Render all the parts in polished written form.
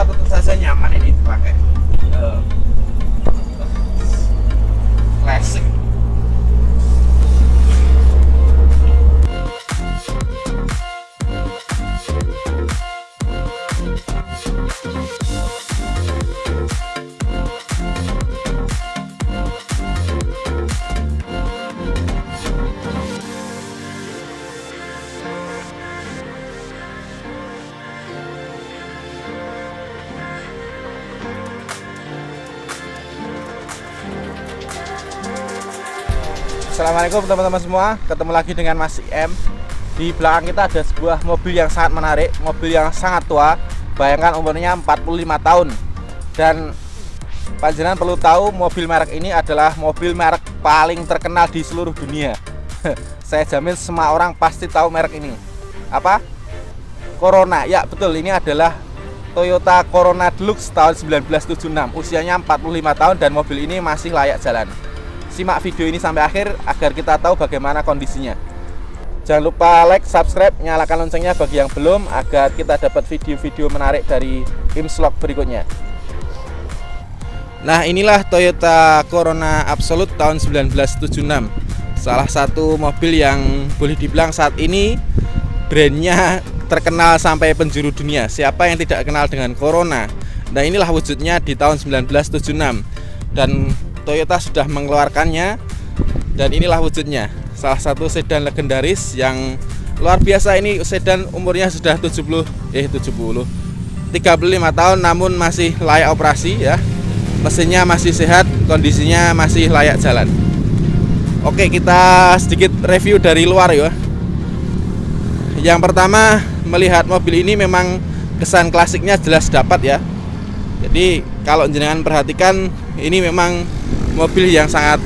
tua tentu saja nyaman ini dipakai. Klasik. Assalamualaikum teman-teman semua, ketemu lagi dengan Mas IM. Di belakang kita ada sebuah mobil yang sangat menarik, mobil yang sangat tua. Bayangkan umurnya 45 tahun. Dan panjenengan perlu tahu, mobil merek ini adalah mobil merek paling terkenal di seluruh dunia. Saya jamin semua orang pasti tahu merek ini. Apa? Corona. Ya betul, ini adalah Toyota Corona Deluxe tahun 1976. Usianya 45 tahun dan mobil ini masih layak jalan. Simak video ini sampai akhir agar kita tahu bagaimana kondisinya. Jangan lupa like, subscribe, nyalakan loncengnya bagi yang belum, agar kita dapat video-video menarik dari Imslog berikutnya. Nah, inilah Toyota Corona Absolute tahun 1976. Salah satu mobil yang boleh dibilang saat ini brandnya terkenal sampai penjuru dunia. Siapa yang tidak kenal dengan Corona? Nah, inilah wujudnya di tahun 1976. Dan Toyota sudah mengeluarkannya, dan inilah wujudnya. Salah satu sedan legendaris yang luar biasa. Ini sedan umurnya sudah 35 tahun namun masih layak operasi ya. Mesinnya masih sehat, kondisinya masih layak jalan. Oke, kita sedikit review dari luar ya. Yang pertama, melihat mobil ini memang kesan klasiknya jelas dapat ya. Jadi kalau jenengan perhatikan, ini memang mobil yang sangat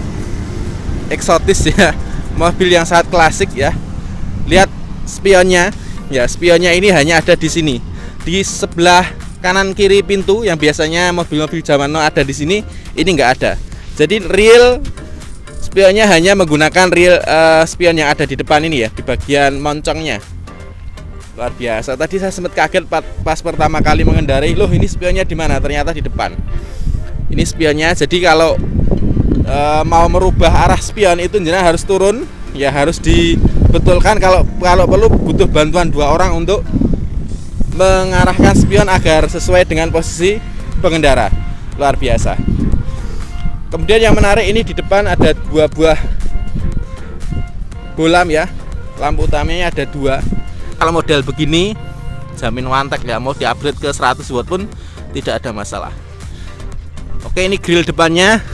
eksotis ya, mobil yang sangat klasik ya. Lihat spionnya, ya spionnya ini hanya ada di sini, di sebelah kanan kiri pintu yang biasanya mobil-mobil zaman now ada di sini, ini nggak ada. Jadi real spionnya hanya menggunakan real spion yang ada di depan ini ya, di bagian moncongnya. Luar biasa. Tadi saya sempat kaget pas pertama kali mengendarai, loh ini spionnya di mana? Ternyata di depan. Ini spionnya. Jadi kalau mau merubah arah spion itu jenengan harus turun, ya harus dibetulkan. Kalau perlu butuh bantuan 2 orang untuk mengarahkan spion agar sesuai dengan posisi pengendara. Luar biasa. Kemudian yang menarik ini di depan ada 2 buah bolam ya. Lampu utamanya ada 2. Kalau model begini jamin wantek ya, mau di-upgrade ke 100 watt pun tidak ada masalah. Oke, ini grill depannya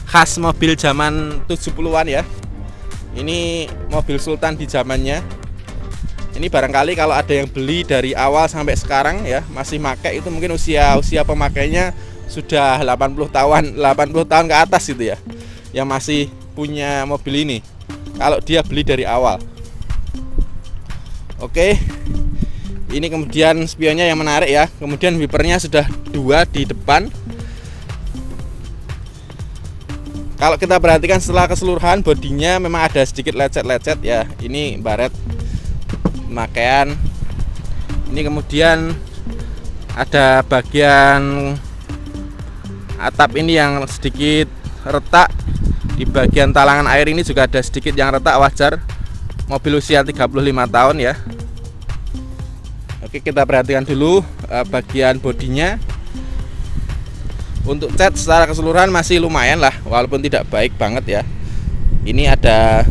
khas mobil zaman 70-an ya. Ini mobil Sultan di zamannya. Ini barangkali kalau ada yang beli dari awal sampai sekarang ya, masih pakai, itu mungkin usia pemakainya sudah 80 tahun ke atas gitu ya, yang masih punya mobil ini kalau dia beli dari awal. Oke, ini kemudian spionnya yang menarik ya. Kemudian wipernya sudah 2 di depan. Kalau kita perhatikan setelah keseluruhan bodinya memang ada sedikit lecet-lecet ya. Ini baret pemakaian. Ini kemudian ada bagian atap ini yang sedikit retak. Di bagian talangan air ini juga ada sedikit yang retak, wajar. Mobil usia 35 tahun ya. Oke, kita perhatikan dulu bagian bodinya. Untuk cat secara keseluruhan masih lumayan lah, walaupun tidak baik banget ya. Ini ada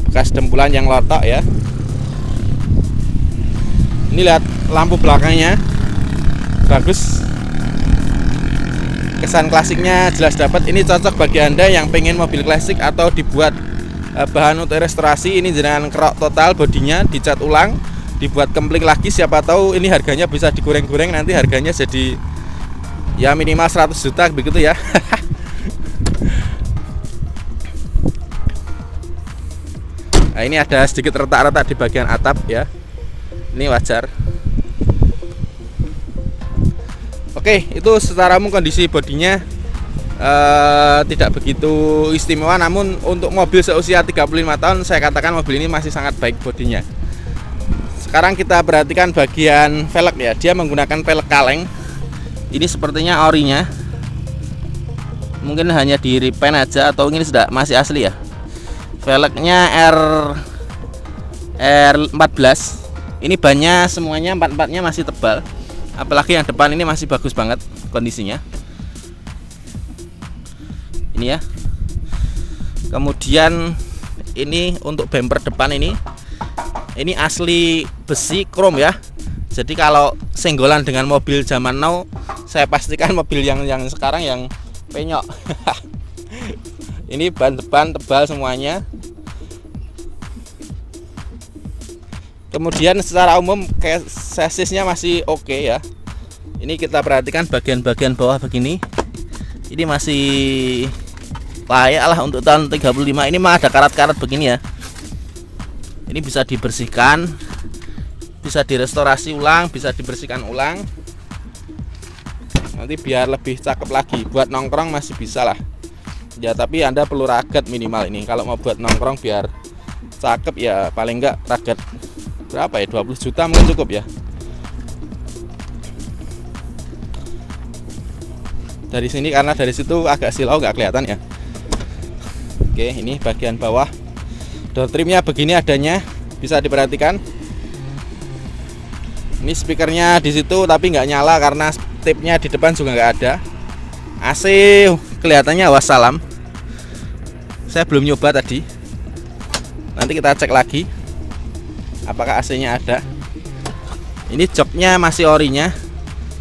bekas dempulan yang lotok ya. Ini lihat lampu belakangnya bagus, kesan klasiknya jelas dapat. Ini cocok bagi Anda yang pengen mobil klasik atau dibuat bahan untuk restorasi. Ini jenengan kerok total bodinya, dicat ulang, dibuat kempling lagi. Siapa tahu ini harganya bisa digoreng-goreng, nanti harganya jadi ya minimal 100 juta begitu ya. Nah, ini ada sedikit retak-retak di bagian atap ya. Ini wajar. Oke, itu secara umum kondisi bodinya tidak begitu istimewa, namun untuk mobil seusia 35 tahun saya katakan mobil ini masih sangat baik bodinya. Sekarang kita perhatikan bagian velg ya, dia menggunakan velg kaleng. Ini sepertinya orinya mungkin hanya di repaint aja, atau ini sudah masih asli ya. Velgnya R14. Ini bannya semuanya empat-empatnya masih tebal. Apalagi yang depan ini masih bagus banget kondisinya. Ini ya. Kemudian ini untuk bumper depan ini asli besi krom ya. Jadi kalau senggolan dengan mobil zaman now, saya pastikan mobil yang sekarang yang penyok. Ini ban depan tebal semuanya. Kemudian secara umum kayak sasisnya masih oke ya. Ini kita perhatikan bagian-bagian bawah begini. Ini masih layak lah untuk tahun 35. Ini mah ada karat-karat begini ya. Ini bisa dibersihkan, bisa direstorasi ulang, bisa dibersihkan ulang. Nanti biar lebih cakep lagi. Buat nongkrong masih bisa lah ya, tapi Anda perlu ragat minimal ini. Kalau mau buat nongkrong biar cakep ya paling enggak ragat berapa ya, 20 juta mungkin cukup ya. Dari sini, karena dari situ agak silau nggak kelihatan ya. Oke, ini bagian bawah door trimnya begini adanya, bisa diperhatikan. Ini speakernya di situ tapi nggak nyala karena tipnya di depan juga nggak ada. AC kelihatannya wassalam. Saya belum nyoba tadi. Nanti kita cek lagi apakah AC-nya ada. Ini joknya masih orinya,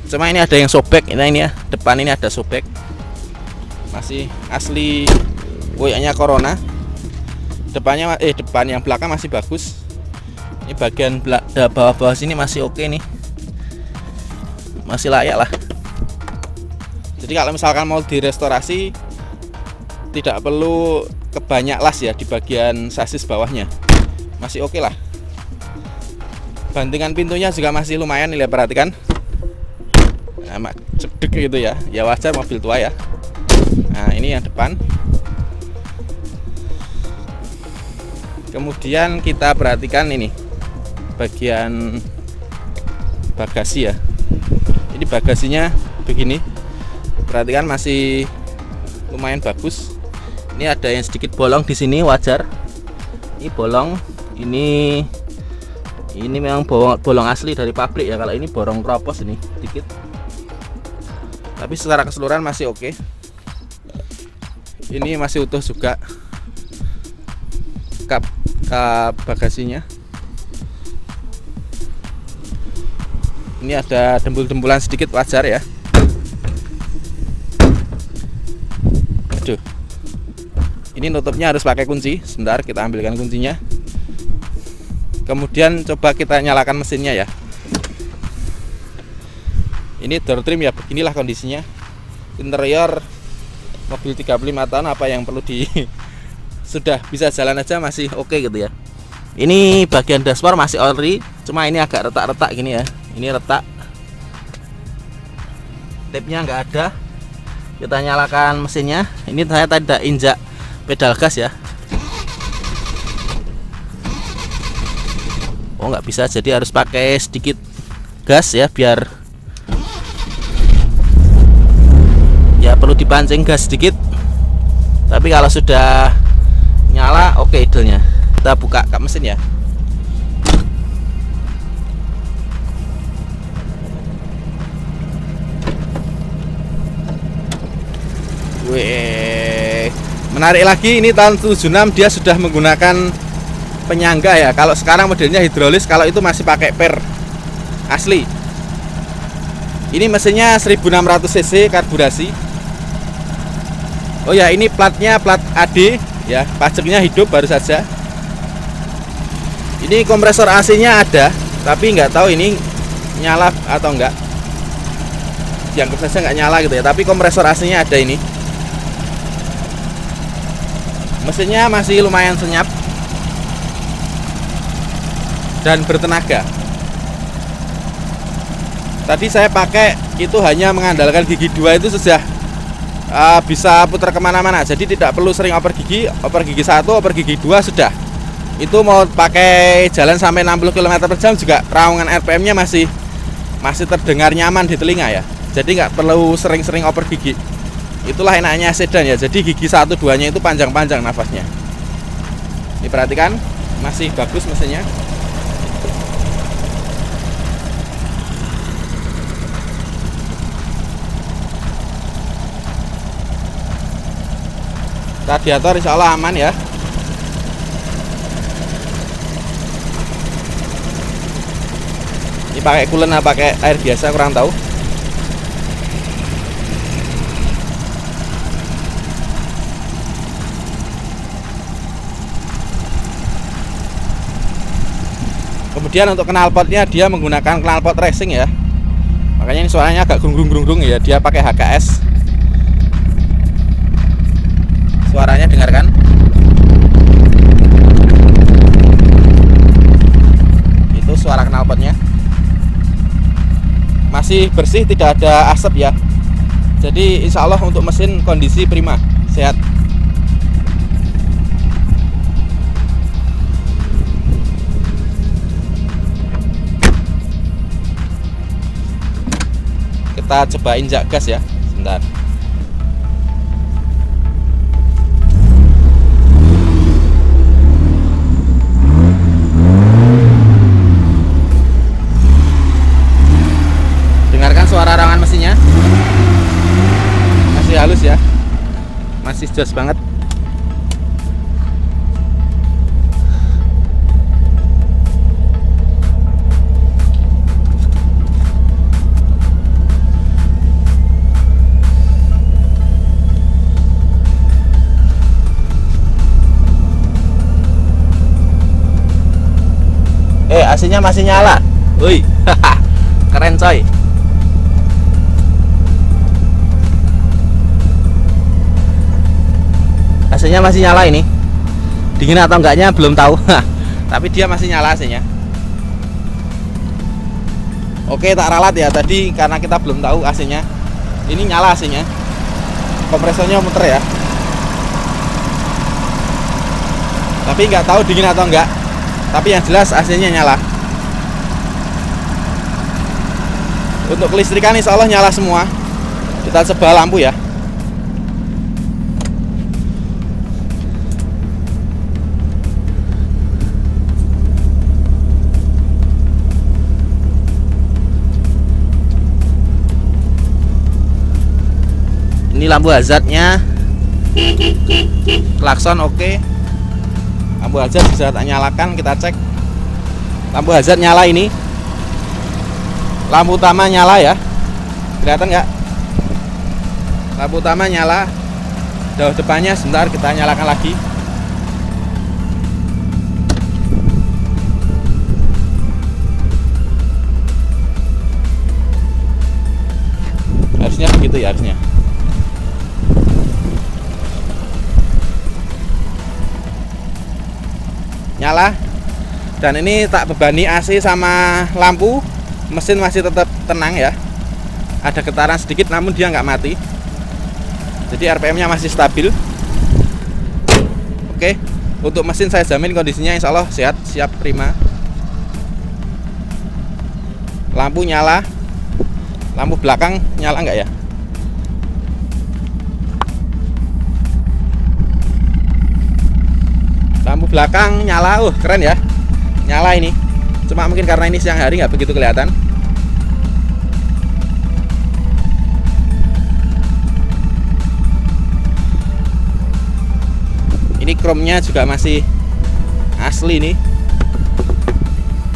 cuma ini ada yang sobek. Ini ya, depan ini ada sobek. Masih asli woyaknya Corona. Depannya depan yang belakang masih bagus. Ini bagian bawah-bawah sini masih oke nih, masih layak lah. Jadi kalau misalkan mau direstorasi tidak perlu kebanyak las ya di bagian sasis bawahnya, masih oke lah. Bantingan pintunya juga masih lumayan nih, perhatikan. Nah, cedek gitu ya, ya wajar mobil tua ya. Nah ini yang depan. Kemudian kita perhatikan ini bagian bagasi ya. Ini bagasinya begini, perhatikan masih lumayan bagus. Ini ada yang sedikit bolong di sini, wajar. Ini bolong, ini memang bolong asli dari pabrik ya. Kalau ini borong kropos ini sedikit, tapi secara keseluruhan masih oke. Ini masih utuh juga kap bagasinya. Ini ada dembul-dembulan sedikit, wajar ya. Aduh, ini nutupnya harus pakai kunci. Sebentar, kita ambilkan kuncinya. Kemudian coba kita nyalakan mesinnya ya. Ini door trim ya, beginilah kondisinya. Interior mobil 35 tahun, apa yang perlu sudah bisa jalan aja masih oke gitu ya. Ini bagian dashboard masih ori, cuma ini agak retak-retak gini ya. Ini retak, tapnya nggak ada. Kita nyalakan mesinnya. Ini saya tadi tidak injak pedal gas ya. Oh nggak bisa, jadi harus pakai sedikit gas ya, biar ya perlu dipancing gas sedikit. Tapi kalau sudah nyala oke idenya. Kita buka kap mesin ya. Wih, menarik lagi, ini tahun 76 dia sudah menggunakan penyangga ya. Kalau sekarang modelnya hidrolis, kalau itu masih pakai per asli. Ini mesinnya 1600 cc karburasi. Oh ya, ini platnya plat AD ya, pajaknya hidup baru saja. Ini kompresor AC-nya ada, tapi nggak tahu ini nyala atau enggak. Dianggap saja nggak nyala gitu ya, tapi kompresor AC-nya ada ini. Mesinnya masih lumayan senyap dan bertenaga. Tadi saya pakai itu hanya mengandalkan gigi 2 itu sudah bisa putar kemana-mana. Jadi tidak perlu sering oper gigi 1, oper gigi 2 sudah. Itu mau pakai jalan sampai 60 km/jam juga raungan RPM-nya masih terdengar nyaman di telinga ya. jadi nggak perlu sering-sering oper gigi. Itulah enaknya sedan ya, jadi gigi 1-2 nya itu panjang-panjang nafasnya. Ini perhatikan, masih bagus mesinnya. Radiator insya Allah aman ya. Ini pakai coolant apa pakai air biasa kurang tahu. Kemudian untuk knalpotnya dia menggunakan knalpot racing ya. Makanya ini suaranya agak grung-grung ya. Dia pakai HKS. Suaranya dengarkan. Itu suara knalpotnya. Masih bersih, tidak ada asap ya. Jadi insya Allah untuk mesin kondisi prima, sehat. Kita coba injak gas ya, sebentar. Dengarkan suara rawangan mesinnya. Masih halus ya. Masih jos banget. AC-nya masih nyala. Wih, keren coy. AC-nya masih nyala ini. Dingin atau enggaknya belum tahu. Tapi dia masih nyala AC-nya. Oke, tak ralat ya tadi karena kita belum tahu AC-nya. Ini nyala AC-nya. Kompresornya muter ya. Tapi nggak tahu dingin atau enggak. Tapi yang jelas AC-nya nyala. Untuk kelistrikan insya Allah nyala semua. Kita coba lampu ya. Ini lampu hazardnya. Klakson oke. Lampu hazard bisa tak nyalakan, kita cek. Lampu hazard nyala ini. Lampu utama nyala ya. Kelihatan nggak? Lampu utama nyala. Jauh depannya sebentar kita nyalakan lagi. Harusnya begitu ya, harusnya. Nyala. Dan ini tak bebani AC sama lampu, mesin masih tetap tenang ya. Ada getaran sedikit namun dia nggak mati. Jadi RPM-nya masih stabil. Oke, untuk mesin saya jamin kondisinya insya Allah sehat, siap prima. Lampu nyala. Lampu belakang nyala nggak ya? Lampu belakang nyala, keren ya. Nyala ini. Cuma mungkin karena ini siang hari nggak begitu kelihatan. Ini chrome-nya juga masih asli nih.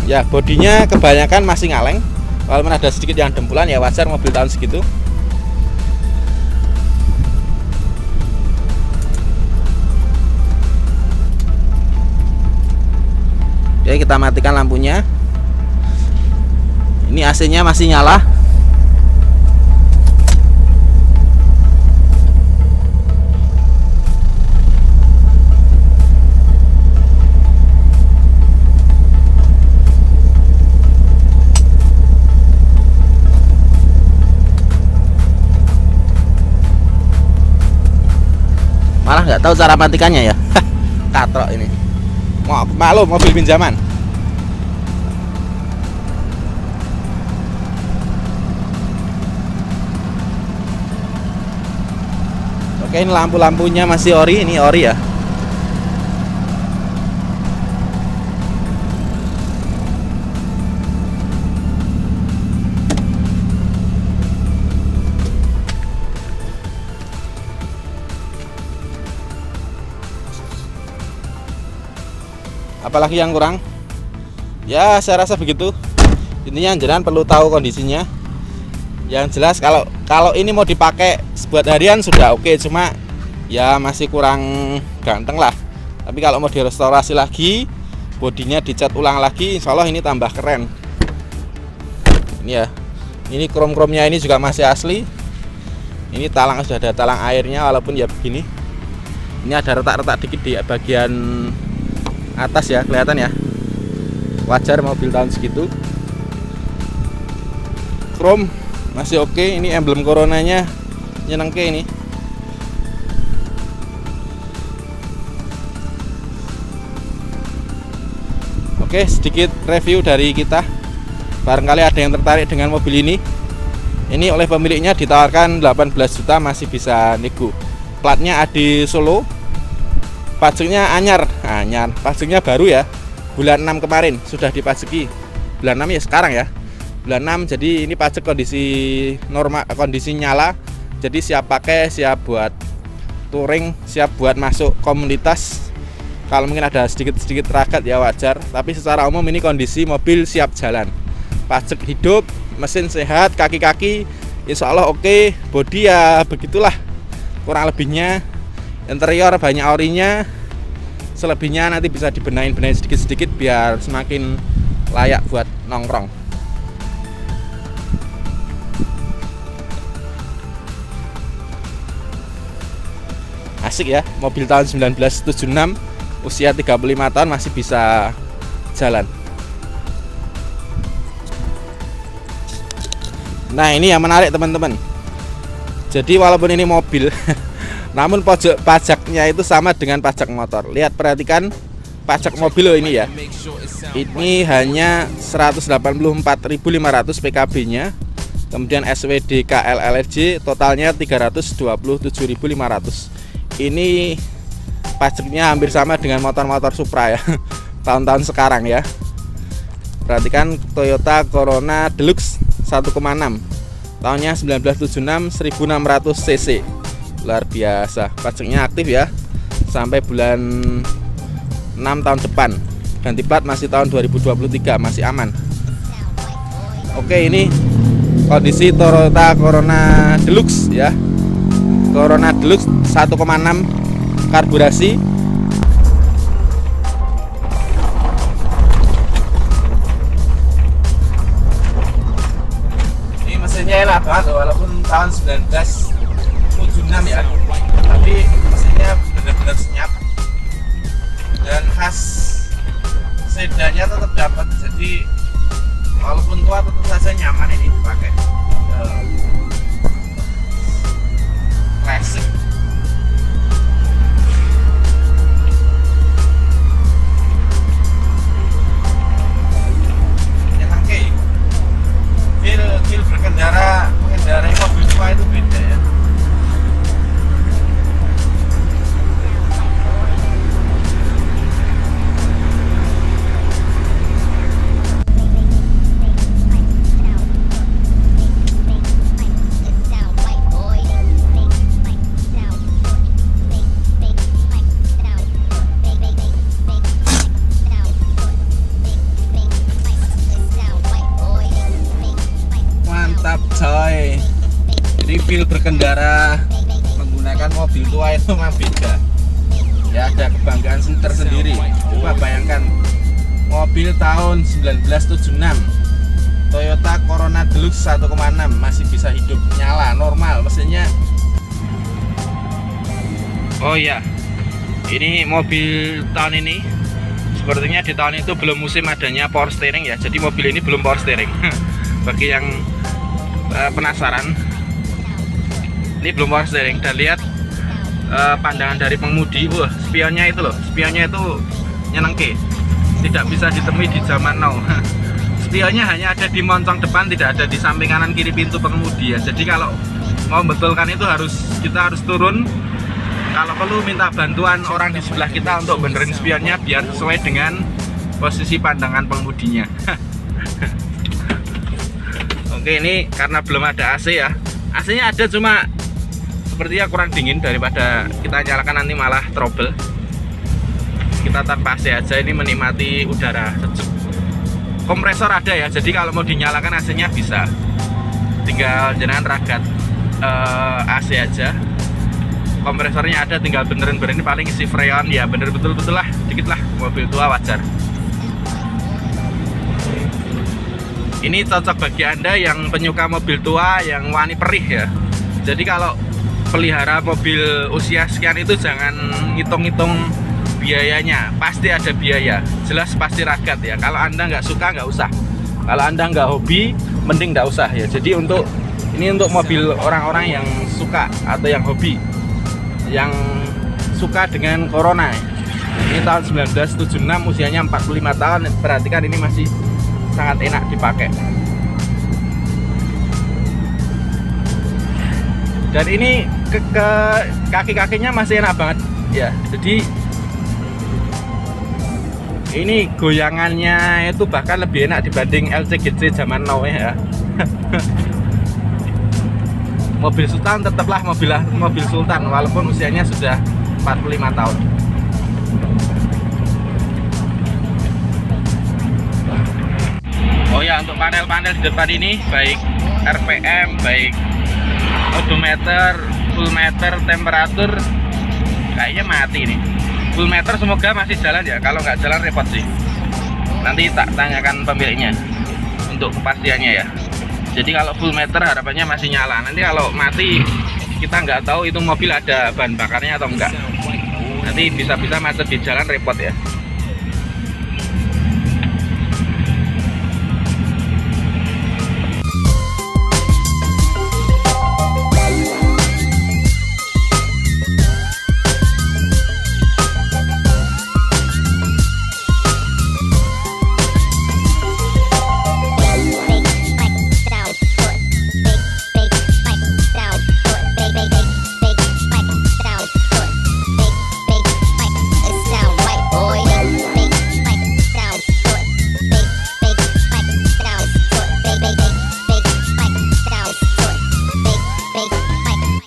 Ya, bodinya kebanyakan masih ngaleng. Walaupun ada sedikit yang dempulan ya wajar mobil tahun segitu. Oke, kita matikan lampunya. Ini AC-nya masih nyala. Malah nggak tahu cara matikannya ya. Katrok ini. Maklum mobil pinjaman. Oke, ini lampu-lampunya masih ori, ini ori ya. Apalagi yang kurang? Ya, saya rasa begitu. Intinya jenengan perlu tahu kondisinya. Yang jelas kalau ini mau dipakai buat harian sudah oke, cuma ya masih kurang ganteng lah. Tapi kalau mau direstorasi lagi, bodinya dicat ulang lagi, insya Allah ini tambah keren. Ini ya, ini krom-kromnya ini juga masih asli. Ini talang sudah ada talang airnya, walaupun ya begini. Ini ada retak-retak dikit di bagian atas ya, kelihatan ya. Wajar mobil tahun segitu. Krom masih oke. Ini emblem coronanya nyenengke ini. Oke, sedikit review dari kita. Barangkali ada yang tertarik dengan mobil ini. Ini oleh pemiliknya ditawarkan 18 juta, masih bisa nego. Platnya AD Solo. Pajaknya anyar, pajaknya baru ya. Bulan 6 kemarin sudah dipajaki. Bulan 6 ya sekarang ya. Bulan 6, jadi ini pajak kondisi normal, kondisi nyala. Jadi siap pakai, siap buat touring, siap buat masuk komunitas. Kalau mungkin ada sedikit-sedikit ragat ya wajar. Tapi secara umum ini kondisi mobil siap jalan. Pajak hidup, mesin sehat, kaki-kaki insya Allah oke. Bodi ya begitulah kurang lebihnya. Interior banyak orinya, selebihnya nanti bisa dibenahin sedikit-sedikit biar semakin layak buat nongkrong. Asik ya, mobil tahun 1976, usia 35 tahun masih bisa jalan. Nah, ini yang menarik teman-teman. Jadi walaupun ini mobil namun pojok pajaknya itu sama dengan pajak motor. Lihat, perhatikan pajak mobil loh ini ya. Ini hanya 184.500 PKB nya. Kemudian SWD KLLJ totalnya 327.500. Ini pajaknya hampir sama dengan motor-motor Supra ya. Tahun-tahun sekarang ya. Perhatikan Toyota Corona Deluxe 1,6. Tahunnya 1976, 1600 cc. Luar biasa, pajaknya aktif ya sampai bulan 6 tahun depan. Ganti plat masih tahun 2023, masih aman. Oke, ini kondisi Toyota Corona Deluxe ya. Corona Deluxe 1,6 karburasi. Ini mesinnya enak banget walaupun tahun 1976 ya, tapi mesinnya benar-benar senyap dan khas sedannya tetap dapat. Jadi walaupun tua tetap saja nyaman ini dipakai. Classic. Nyenengke. Feel berkendara mengendarai mobil tua itu beda ya. Coy, jadi feel berkendara menggunakan mobil tua itu memang beda ya, ada kebanggaan tersendiri. Coba bayangkan mobil tahun 1976 Toyota Corona Deluxe 1,6 masih bisa hidup, nyala, normal mesinnya. Oh iya, ini mobil tahun ini sepertinya di tahun itu belum musim adanya power steering ya, jadi mobil ini belum power steering. Bagi yang penasaran, ini belum power steering. Dan lihat pandangan dari pengemudi, wah spionnya itu loh, spionnya itu nyenengke, tidak bisa ditemui di zaman now. Spionnya hanya ada di moncong depan, tidak ada di samping kanan kiri pintu pengemudi ya. Jadi kalau mau betulkan itu kita harus turun Kalau perlu minta bantuan orang di sebelah kita untuk benerin spionnya biar sesuai dengan posisi pandangan pengemudinya. Oke, ini karena belum ada AC ya. AC-nya ada, cuma sepertinya kurang dingin, daripada kita nyalakan nanti malah trouble. Kita tanpa AC aja ini menikmati udara sejuk. Kompresor ada ya, jadi kalau mau dinyalakan AC-nya bisa. Tinggal jenengan ragat AC aja. Kompresornya ada, tinggal benerin paling isi freon ya, bener betul lah, dikit lah, mobil tua wajar. Ini cocok bagi Anda yang penyuka mobil tua yang wani perih ya. Jadi kalau pelihara mobil usia sekian itu jangan ngitung-ngitung biayanya, pasti ada biaya, jelas pasti ragat ya. Kalau Anda nggak suka nggak usah, kalau Anda nggak hobi mending nggak usah ya. Jadi ini untuk mobil orang-orang yang suka atau yang hobi, yang suka dengan Corona. Ini tahun 1976, usianya 45 tahun. Perhatikan, ini masih sangat enak dipakai. Dan ini ke kaki-kakinya masih enak banget ya. Jadi ini goyangannya itu bahkan lebih enak dibanding LCGC zaman now ya. Mobil Sultan tetaplah mobil Sultan walaupun usianya sudah 45 tahun. Oh ya, untuk panel-panel di depan ini baik RPM, baik odometer, full meter, temperatur kayaknya mati nih. Full meter semoga masih jalan ya, kalau nggak jalan repot sih. Nanti tak tanyakan pemiliknya untuk kepastiannya ya. Jadi kalau full meter harapannya masih nyala. Nanti kalau mati kita nggak tahu itu mobil ada bahan bakarnya atau enggak. Nanti bisa-bisa macet di jalan, repot ya.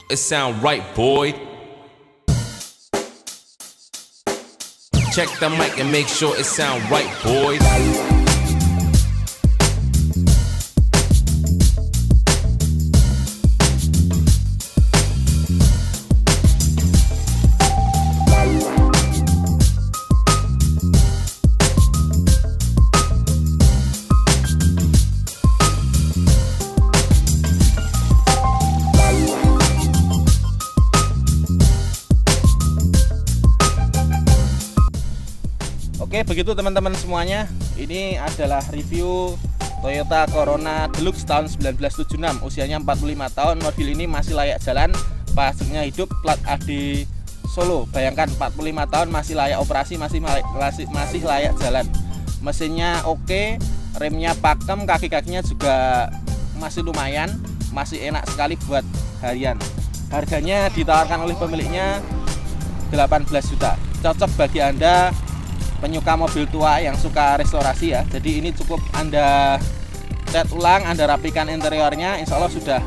It sound right, boy. Check the mic and make sure it sound right, boys. Oke, begitu teman-teman semuanya. Ini adalah review Toyota Corona Deluxe tahun 1976. Usianya 45 tahun. Mobil ini masih layak jalan, pajaknya hidup, plat AD Solo. Bayangkan 45 tahun masih layak operasi, masih layak jalan. Mesinnya oke, remnya pakem, kaki-kakinya juga masih lumayan, masih enak sekali buat harian. Harganya ditawarkan oleh pemiliknya 18 juta. Cocok bagi Anda penyuka mobil tua yang suka restorasi ya. Jadi ini cukup Anda cat ulang, Anda rapikan interiornya, insya Allah sudah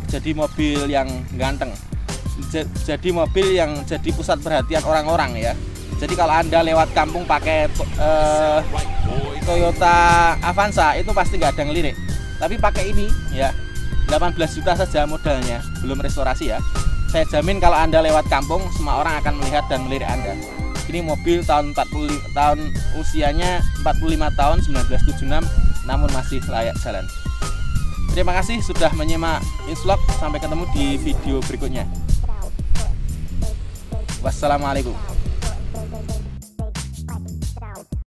jadi mobil yang ganteng, jadi mobil yang jadi pusat perhatian orang-orang ya. Jadi kalau Anda lewat kampung pakai Toyota Avanza itu pasti nggak ada ngelirik, tapi pakai ini ya 18 juta saja modalnya, belum restorasi ya. Saya jamin kalau Anda lewat kampung semua orang akan melihat dan melirik Anda. Ini mobil tahun usianya 45 tahun 1976, namun masih layak jalan. Terima kasih sudah menyimak Insvlog. Sampai ketemu di video berikutnya. Wassalamualaikum.